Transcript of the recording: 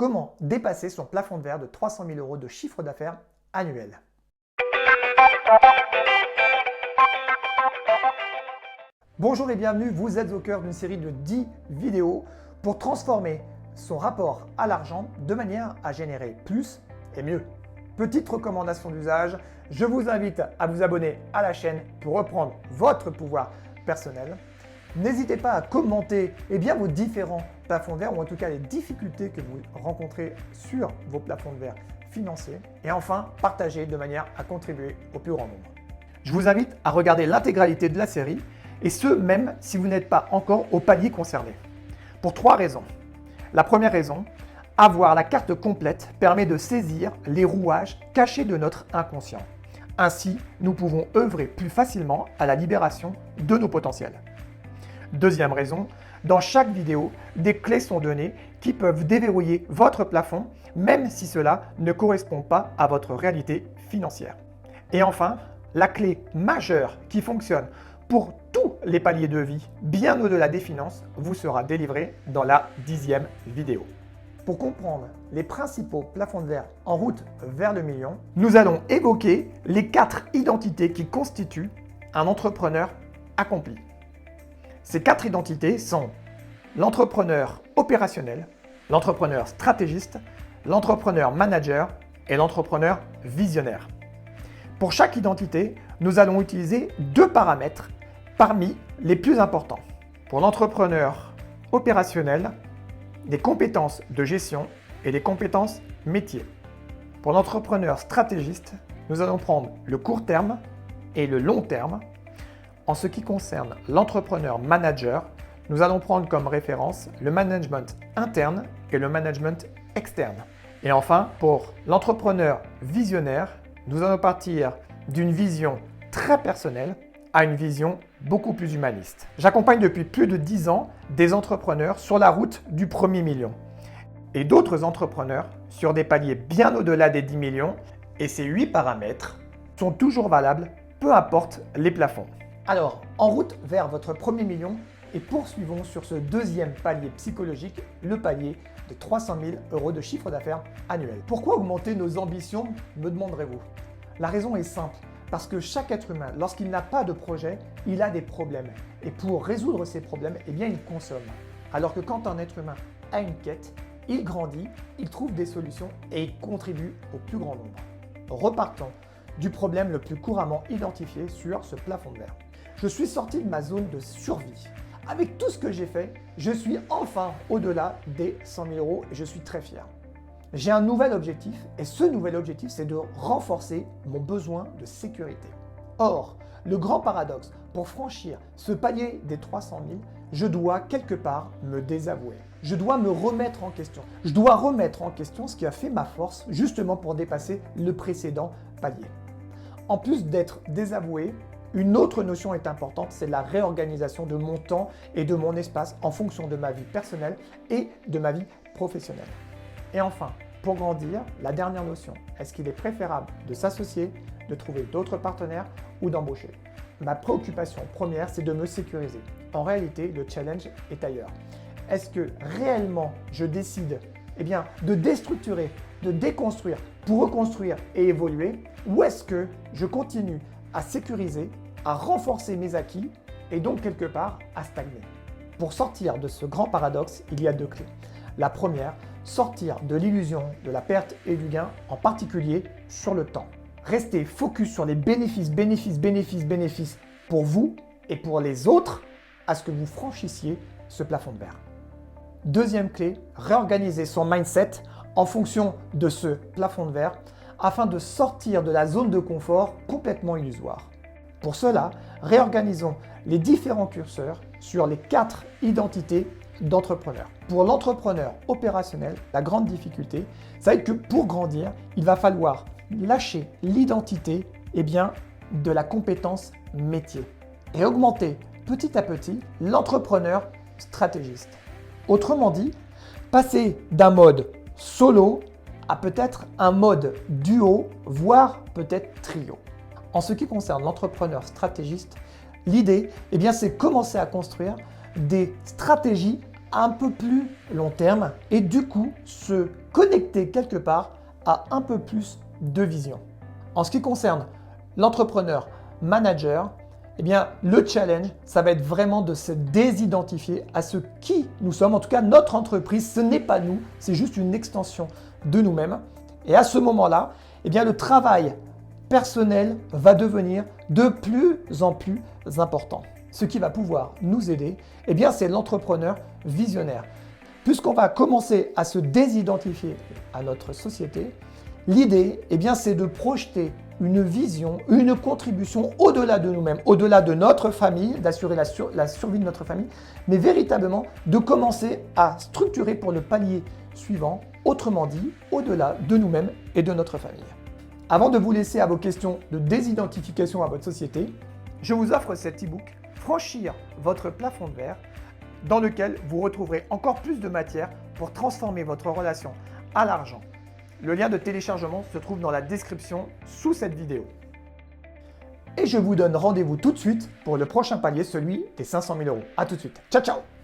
Comment dépasser son plafond de verre de 300 000 € de chiffre d'affaires annuel? Bonjour et bienvenue, vous êtes au cœur d'une série de 10 vidéos pour transformer son rapport à l'argent de manière à générer plus et mieux. Petite recommandation d'usage, je vous invite à vous abonner à la chaîne pour reprendre votre pouvoir personnel. N'hésitez pas à commenter vos différents plafonds de verre ou en tout cas les difficultés que vous rencontrez sur vos plafonds de verre financiers. Et enfin, partagez de manière à contribuer au plus grand nombre. Je vous invite à regarder l'intégralité de la série et ce même si vous n'êtes pas encore au palier concerné. Pour 3 raisons. La première raison, avoir la carte complète permet de saisir les rouages cachés de notre inconscient. Ainsi, nous pouvons œuvrer plus facilement à la libération de nos potentiels. Deuxième raison, dans chaque vidéo, des clés sont données qui peuvent déverrouiller votre plafond, même si cela ne correspond pas à votre réalité financière. Et enfin, la clé majeure qui fonctionne pour tous les paliers de vie, bien au-delà des finances, vous sera délivrée dans la 10e vidéo. Pour comprendre les principaux plafonds de verre en route vers le million, nous allons évoquer les 4 identités qui constituent un entrepreneur accompli. Ces 4 identités sont l'entrepreneur opérationnel, l'entrepreneur stratégiste, l'entrepreneur manager et l'entrepreneur visionnaire. Pour chaque identité, nous allons utiliser 2 paramètres parmi les plus importants. Pour l'entrepreneur opérationnel, des compétences de gestion et des compétences métiers. Pour l'entrepreneur stratégiste, nous allons prendre le court terme et le long terme. En ce qui concerne l'entrepreneur manager, nous allons prendre comme référence le management interne et le management externe. Et enfin, pour l'entrepreneur visionnaire, nous allons partir d'une vision très personnelle à une vision beaucoup plus humaniste. J'accompagne depuis plus de 10 ans des entrepreneurs sur la route du premier million et d'autres entrepreneurs sur des paliers bien au-delà des 10 millions et ces 8 paramètres sont toujours valables, peu importe les plafonds. Alors, en route vers votre premier million et poursuivons sur ce deuxième palier psychologique, le palier de 300 000 € de chiffre d'affaires annuel. Pourquoi augmenter nos ambitions, me demanderez-vous? La raison est simple, parce que chaque être humain, lorsqu'il n'a pas de projet, il a des problèmes. Et pour résoudre ces problèmes, il consomme. Alors que quand un être humain a une quête, il grandit, il trouve des solutions et il contribue au plus grand nombre. Repartons du problème le plus couramment identifié sur ce plafond de verre. Je suis sorti de ma zone de survie. Avec tout ce que j'ai fait, je suis enfin au-delà des 100 000 € et je suis très fier. J'ai un nouvel objectif et ce nouvel objectif, c'est de renforcer mon besoin de sécurité. Or, le grand paradoxe, pour franchir ce palier des 300 000, je dois quelque part me désavouer. Je dois me remettre en question. Je dois remettre en question ce qui a fait ma force justement pour dépasser le précédent palier. En plus d'être désavoué, une autre notion est importante, c'est la réorganisation de mon temps et de mon espace en fonction de ma vie personnelle et de ma vie professionnelle. Et enfin, pour grandir, la dernière notion, est-ce qu'il est préférable de s'associer, de trouver d'autres partenaires ou d'embaucher? Ma préoccupation première, c'est de me sécuriser. En réalité, le challenge est ailleurs. Est-ce que réellement je décide de déstructurer, de déconstruire pour reconstruire et évoluer, ou est-ce que je continue à sécuriser, à renforcer mes acquis et donc quelque part à stagner? Pour sortir de ce grand paradoxe, il y a 2 clés. La première, sortir de l'illusion de la perte et du gain, en particulier sur le temps. Restez focus sur les bénéfices pour vous et pour les autres à ce que vous franchissiez ce plafond de verre. Deuxième clé, réorganiser son mindset en fonction de ce plafond de verre afin de sortir de la zone de confort complètement illusoire. Pour cela, réorganisons les différents curseurs sur les 4 identités d'entrepreneurs. Pour l'entrepreneur opérationnel, la grande difficulté, c'est que pour grandir, il va falloir lâcher l'identité de la compétence métier et augmenter petit à petit l'entrepreneur stratégiste. Autrement dit, passer d'un mode solo à peut-être un mode duo, voire peut-être trio. En ce qui concerne l'entrepreneur stratégiste, l'idée, c'est commencer à construire des stratégies un peu plus long terme et du coup se connecter quelque part à un peu plus de vision. En ce qui concerne l'entrepreneur manager, eh bien, le challenge, ça va être vraiment de se désidentifier à ce qui nous sommes. En tout cas, notre entreprise, ce n'est pas nous, c'est juste une extension de nous-mêmes. Et à ce moment-là, eh bien, le travail personnel va devenir de plus en plus important. Ce qui va pouvoir nous aider, eh bien, c'est l'entrepreneur visionnaire. Puisqu'on va commencer à se désidentifier à notre société, l'idée, eh bien, c'est de projeter une vision, une contribution au-delà de nous-mêmes, au-delà de notre famille, d'assurer la survie de notre famille, mais véritablement de commencer à structurer pour le palier suivant, autrement dit, au-delà de nous-mêmes et de notre famille. Avant de vous laisser à vos questions de désidentification à votre société, je vous offre cet e-book « Franchir votre plafond de verre » dans lequel vous retrouverez encore plus de matière pour transformer votre relation à l'argent. Le lien de téléchargement se trouve dans la description sous cette vidéo. Et je vous donne rendez-vous tout de suite pour le prochain palier, celui des 500 000 euros. A tout de suite. Ciao, ciao!